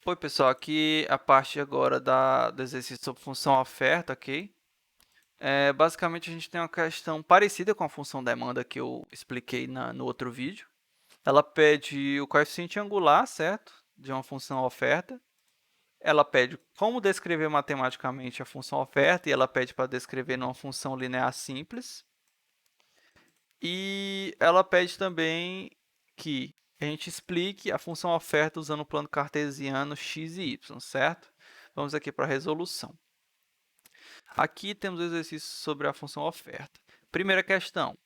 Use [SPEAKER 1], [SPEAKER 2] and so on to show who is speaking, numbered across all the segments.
[SPEAKER 1] Oi, pessoal, aqui a parte agora do exercício sobre função oferta, ok? Basicamente, a gente tem uma questão parecida com a função demanda que eu expliquei no outro vídeo. Ela pede o coeficiente angular, certo? De uma função oferta. Ela pede como descrever matematicamente a função oferta e ela pede para descrever numa função linear simples. E ela pede também que a gente explique a função oferta usando o plano cartesiano x e y, certo? Vamos aqui para a resolução. Aqui temos o exercício sobre a função oferta. Primeira questão,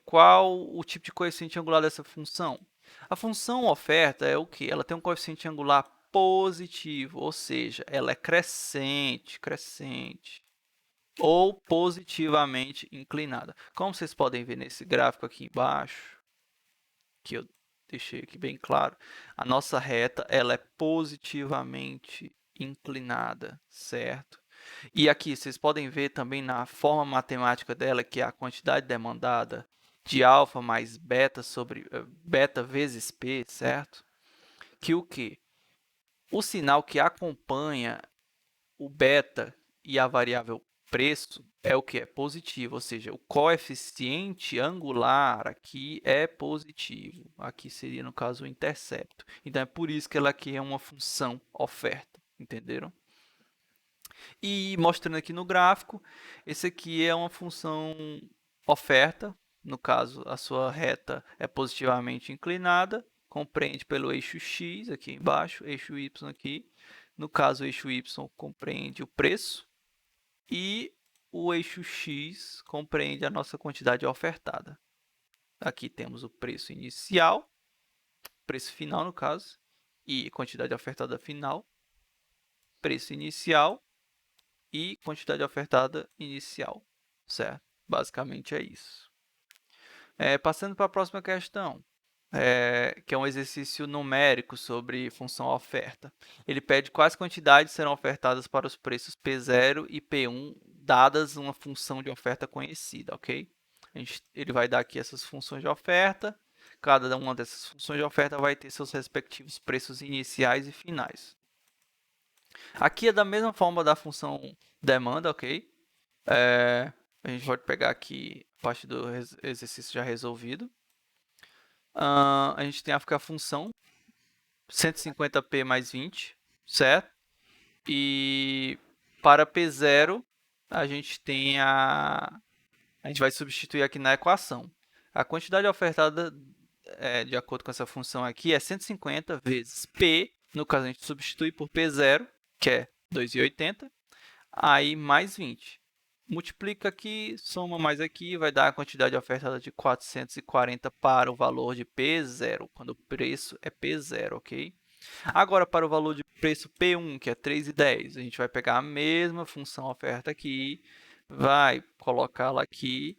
[SPEAKER 1] qual o tipo de coeficiente angular dessa função? A função oferta é o que? Ela tem um coeficiente angular positivo, ou seja, ela é crescente, ou positivamente inclinada. Como vocês podem ver nesse gráfico aqui embaixo, que eu deixei aqui bem claro, a nossa reta ela é positivamente inclinada, certo? E aqui vocês podem ver também na forma matemática dela, que é a quantidade demandada de alfa mais beta sobre beta vezes p, certo? Que o que? O sinal que acompanha o beta e a variável preço é o que? É positivo, ou seja, o coeficiente angular aqui é positivo. Aqui seria, no caso, o intercepto. Então, é por isso que ela aqui é uma função oferta, entenderam? E mostrando aqui no gráfico, esse aqui é uma função oferta, no caso, a sua reta é positivamente inclinada, compreende pelo eixo x aqui embaixo, eixo y aqui. No caso, o eixo y compreende o preço e o eixo x compreende a nossa quantidade ofertada. Aqui temos o preço inicial, preço final no caso, e quantidade ofertada final, preço inicial e quantidade ofertada inicial, certo? Basicamente é isso. Passando para a próxima questão, que é um exercício numérico sobre função oferta. Ele pede quais quantidades serão ofertadas para os preços P0 e P1, dadas uma função de oferta conhecida, ok? Ele vai dar aqui essas funções de oferta, cada uma dessas funções de oferta vai ter seus respectivos preços iniciais e finais. Aqui é da mesma forma da função demanda, ok? A gente pode pegar aqui a parte do exercício já resolvido. A gente tem a função 150p mais 20, certo? E para p0, a gente tem a gente vai substituir aqui na equação. A quantidade ofertada, de acordo com essa função aqui, é 150 vezes p, no caso a gente substitui por p0, que é 2,80, aí mais 20. Multiplica aqui, soma mais aqui, vai dar a quantidade ofertada de 440 para o valor de P0, quando o preço é P0, ok? Agora, para o valor de preço P1, que é 3,10, a gente vai pegar a mesma função oferta aqui, vai colocá-la aqui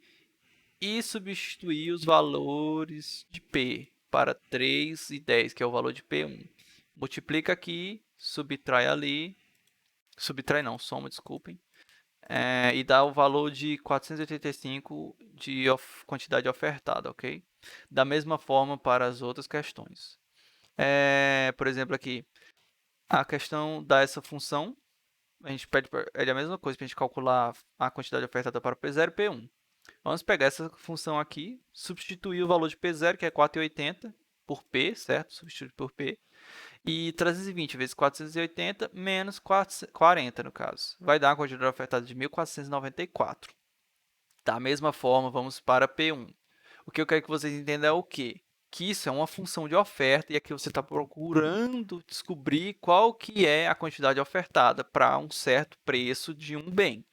[SPEAKER 1] e substituir os valores de P para 3,10, que é o valor de P1. Multiplica aqui, subtrai ali, subtrai não, soma, desculpem, e dá o valor de 485 de quantidade ofertada, ok? Da mesma forma para as outras questões. Por exemplo, aqui, a questão dá essa função, a gente pede é a mesma coisa para a gente calcular a quantidade ofertada para P0 e P1. Vamos pegar essa função aqui, substituir o valor de P0, que é 4,80, por P, certo? Substituir por P. E 320 vezes 480 menos 40, no caso. Vai dar uma quantidade ofertada de 1.494. Da mesma forma, vamos para P1. O que eu quero que vocês entendam é o quê? Que isso é uma função de oferta e aqui você está procurando descobrir qual que é a quantidade ofertada para um certo preço de um bem.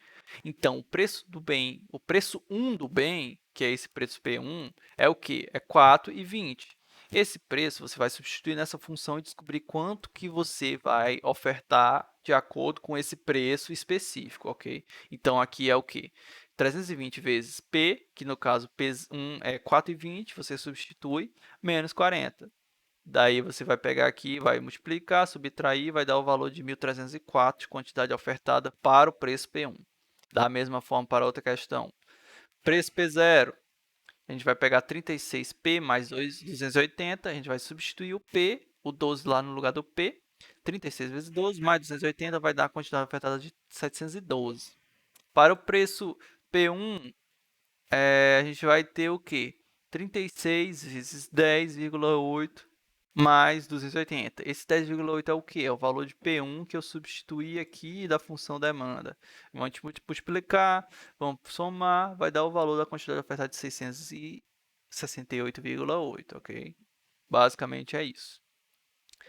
[SPEAKER 1] Então, o preço do bem, o preço 1 do bem, que é esse preço P1, é o quê? É 4,20. Esse preço você vai substituir nessa função e descobrir quanto que você vai ofertar de acordo com esse preço específico, ok? Então, aqui é o quê? 320 vezes P, que no caso P1 é 4,20, você substitui, menos 40. Daí você vai pegar aqui, vai multiplicar, subtrair, vai dar o valor de 1.304 de quantidade ofertada para o preço P1. Da mesma forma para outra questão. Preço P0, a gente vai pegar 36P mais 280, a gente vai substituir o P, o 12 lá no lugar do P, 36 vezes 12 mais 280 vai dar a quantidade ofertada de 712. Para o preço P1, a gente vai ter o quê? 36 vezes 10,8 mais 280. Esse 10,8 é o quê? É o valor de P1 que eu substituí aqui da função demanda. Vamos multiplicar, vamos somar, vai dar o valor da quantidade ofertada de 668,8, ok? Basicamente é isso.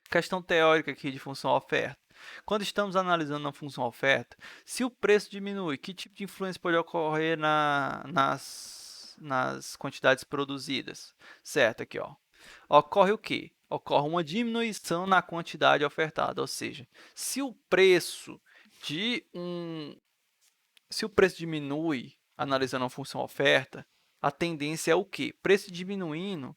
[SPEAKER 1] Questão teórica aqui de função oferta. Quando estamos analisando uma função oferta, se o preço diminui, que tipo de influência pode ocorrer nas quantidades produzidas? Certo, aqui, ó. Ocorre o quê? Ocorre uma diminuição na quantidade ofertada, ou seja, se o preço se o preço diminui, analisando a função oferta, a tendência é o quê? Preço diminuindo,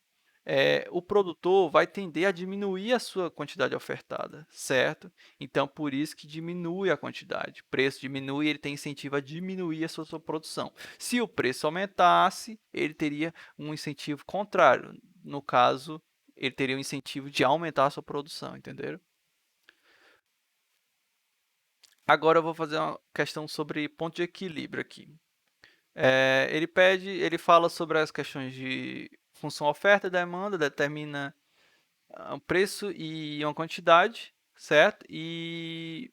[SPEAKER 1] o produtor vai tender a diminuir a sua quantidade ofertada, certo? Então, por isso que diminui a quantidade. O preço diminui, ele tem incentivo a diminuir a sua produção. Se o preço aumentasse, ele teria um incentivo contrário. No caso, ele teria um incentivo de aumentar a sua produção, entenderam? Agora eu vou fazer uma questão sobre ponto de equilíbrio aqui. Ele fala sobre as questões de função oferta e demanda, determina um preço e uma quantidade, certo? E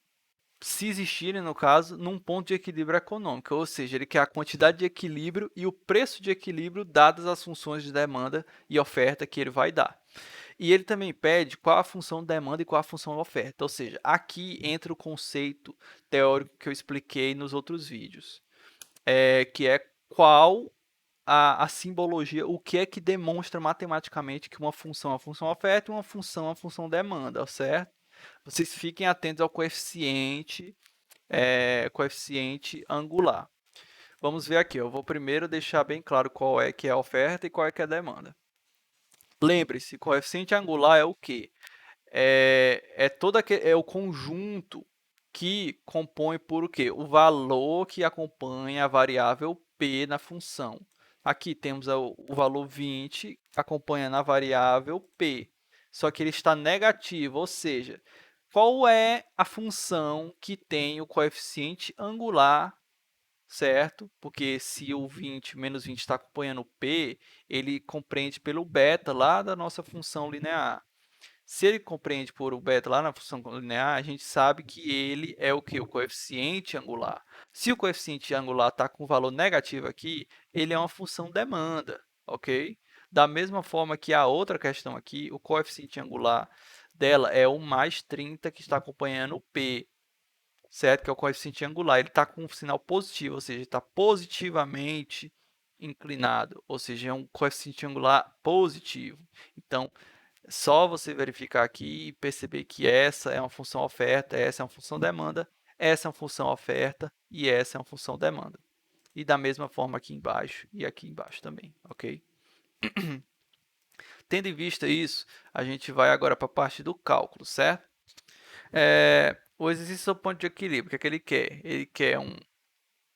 [SPEAKER 1] se existirem, no caso, num ponto de equilíbrio econômico, ou seja, ele quer a quantidade de equilíbrio e o preço de equilíbrio dadas as funções de demanda e oferta que ele vai dar. E ele também pede qual a função demanda e qual a função oferta, ou seja, aqui entra o conceito teórico que eu expliquei nos outros vídeos, que é qual a simbologia, o que é que demonstra matematicamente que uma função é uma função oferta e uma função é uma função demanda, certo? Vocês fiquem atentos ao coeficiente angular. Vamos ver aqui, eu vou primeiro deixar bem claro qual é que é a oferta e qual é que é a demanda. Lembre-se, coeficiente angular é o quê? É o conjunto que compõe por o quê? O valor que acompanha a variável p na função. Aqui temos o valor 20 acompanhando a variável p, só que ele está negativo, ou seja, qual é a função que tem o coeficiente angular, certo? Porque se o 20 menos 20 está acompanhando o p, ele compreende pelo beta lá da nossa função linear. Se ele compreende por o beta lá na função linear, a gente sabe que ele é o que? O coeficiente angular. Se o coeficiente angular está com valor negativo aqui, ele é uma função demanda, ok? Da mesma forma que a outra questão aqui, o coeficiente angular dela é o mais 30 que está acompanhando o P, certo? Que é o coeficiente angular. Ele está com um sinal positivo, ou seja, está positivamente inclinado, ou seja, é um coeficiente angular positivo. Então, só você verificar aqui e perceber que essa é uma função oferta, essa é uma função demanda, essa é uma função oferta e essa é uma função demanda. E da mesma forma aqui embaixo e aqui embaixo também, ok? Tendo em vista isso, a gente vai agora para a parte do cálculo, certo? O exercício do ponto de equilíbrio, o que é que ele quer? Ele quer uma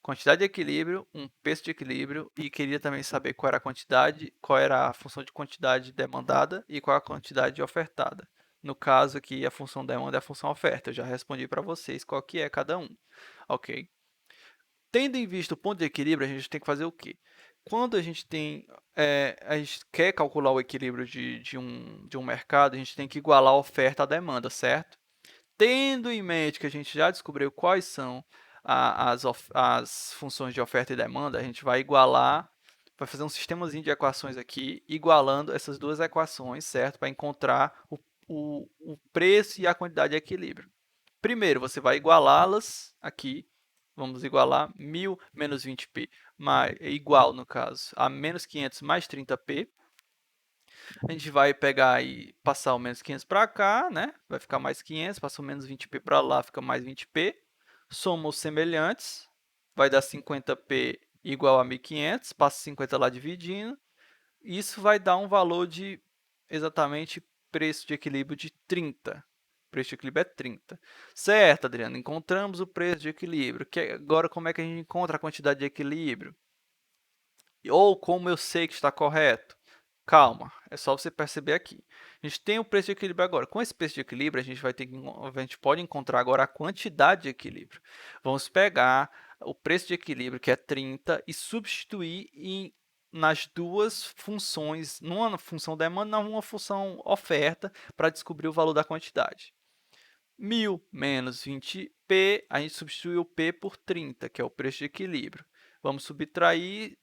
[SPEAKER 1] quantidade de equilíbrio, um preço de equilíbrio e queria também saber qual era a quantidade, qual era a função de quantidade demandada e qual a quantidade ofertada. No caso aqui, a função demanda é a função oferta. Eu já respondi para vocês qual que é cada um, ok? Tendo em vista o ponto de equilíbrio, a gente tem que fazer o quê? Quando a gente quer calcular o equilíbrio de um mercado, a gente tem que igualar a oferta à demanda, certo? Tendo em mente que a gente já descobriu quais são as funções de oferta e demanda, a gente vai igualar, vai fazer um sistemazinho de equações aqui, igualando essas duas equações, certo? Para encontrar o preço e a quantidade de equilíbrio. Primeiro, você vai igualá-las aqui. Vamos igualar 1.000 menos 20p, igual, no caso, a menos 500 mais 30p. A gente vai pegar e passar o menos 500 para cá, né? Vai ficar mais 500, passa o menos 20p para lá, fica mais 20p. Soma os semelhantes, vai dar 50p igual a 1.500, passa 50 lá dividindo. Isso vai dar um valor de exatamente preço de equilíbrio de 30. O preço de equilíbrio é 30. Certo, Adriano, encontramos o preço de equilíbrio. Agora, como é que a gente encontra a quantidade de equilíbrio? Ou como eu sei que está correto? Calma, é só você perceber aqui. A gente tem o preço de equilíbrio agora. Com esse preço de equilíbrio, a gente pode encontrar agora a quantidade de equilíbrio. Vamos pegar o preço de equilíbrio, que é 30, e substituir nas duas funções, numa função demanda e numa função oferta, para descobrir o valor da quantidade. 1.000 menos 20p, a gente substitui o p por 30, que é o preço de equilíbrio. Vamos subtrair,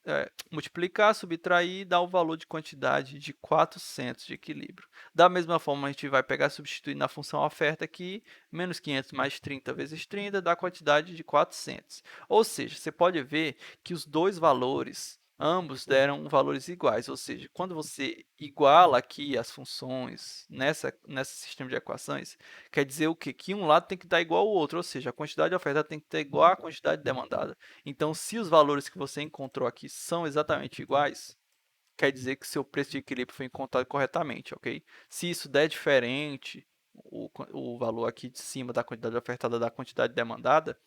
[SPEAKER 1] multiplicar, subtrair, dá o valor de quantidade de 400 de equilíbrio. Da mesma forma, a gente vai pegar e substituir na função oferta aqui, menos 500 mais 30 vezes 30 dá a quantidade de 400. Ou seja, você pode ver que os dois valores, ambos deram valores iguais, ou seja, quando você iguala aqui as funções nesse sistema de equações, quer dizer o quê? Que um lado tem que dar igual ao outro, ou seja, a quantidade ofertada tem que ter igual à quantidade demandada. Então, se os valores que você encontrou aqui são exatamente iguais, quer dizer que seu preço de equilíbrio foi encontrado corretamente, ok? Se isso der diferente, o valor aqui de cima da quantidade ofertada da quantidade demandada,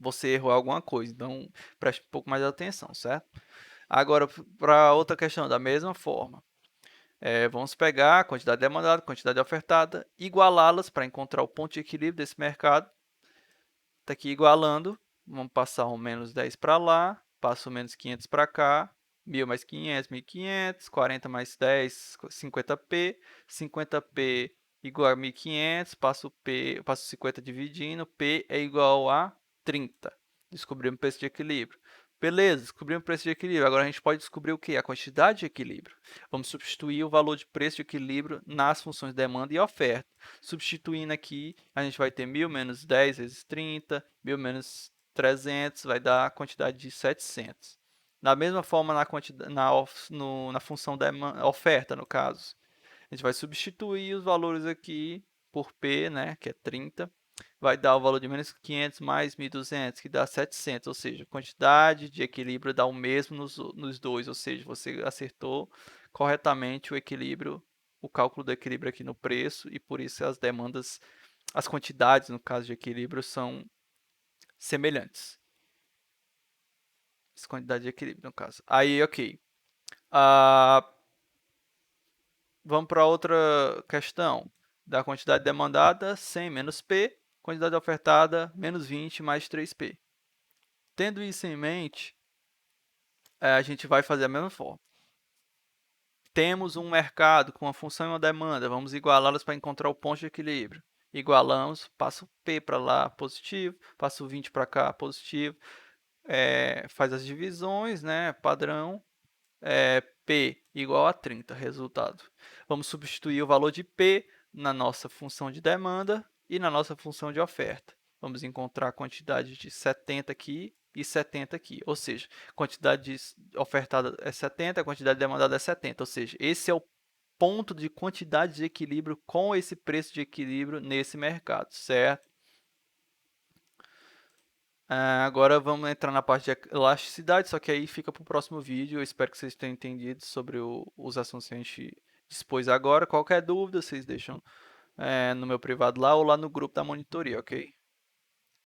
[SPEAKER 1] você errou alguma coisa. Então, preste um pouco mais de atenção, certo? Agora, para outra questão, da mesma forma. Vamos pegar a quantidade demandada, a quantidade ofertada, igualá-las para encontrar o ponto de equilíbrio desse mercado. Está aqui igualando, vamos passar o menos 10 para lá, passa o menos 500 para cá, 1.000 mais 500, 1.500, 40 mais 10, 50p, 50p igual a 1.500, passo 50 dividindo, p é igual a 30. Descobrimos o preço de equilíbrio. Beleza, descobrimos o preço de equilíbrio. Agora a gente pode descobrir o quê? A quantidade de equilíbrio. Vamos substituir o valor de preço de equilíbrio nas funções demanda e oferta. Substituindo aqui, a gente vai ter 1.000 menos 10 vezes 30, 1.000 menos 300 vai dar a quantidade de 700. Da mesma forma, na função oferta, no caso, a gente vai substituir os valores aqui por P, né, que é 30, vai dar o valor de menos 500 mais 1.200, que dá 700, ou seja, a quantidade de equilíbrio dá o mesmo nos dois, ou seja, você acertou corretamente o equilíbrio, o cálculo do equilíbrio aqui no preço, e por isso as demandas, as quantidades, no caso de equilíbrio, são semelhantes. As quantidades de equilíbrio, no caso. Aí, ok. Vamos para outra questão. Da quantidade demandada, 100 menos P, quantidade ofertada, menos 20 mais 3P. Tendo isso em mente, a gente vai fazer a mesma forma. Temos um mercado com uma função e uma demanda, vamos igualá-las para encontrar o ponto de equilíbrio. Igualamos, passo P para lá, positivo, passo 20 para cá, positivo. Faz as divisões, né, padrão. P igual a 30, resultado. Vamos substituir o valor de P na nossa função de demanda e na nossa função de oferta. Vamos encontrar a quantidade de 70 aqui e 70 aqui, ou seja, a quantidade ofertada é 70, a quantidade demandada é 70, ou seja, esse é o ponto de quantidade de equilíbrio com esse preço de equilíbrio nesse mercado, certo? Agora vamos entrar na parte de elasticidade, só que aí fica para o próximo vídeo. Eu espero que vocês tenham entendido sobre os assuntos que a gente dispôs agora. Qualquer dúvida, vocês deixam no meu privado lá ou lá no grupo da monitoria, ok?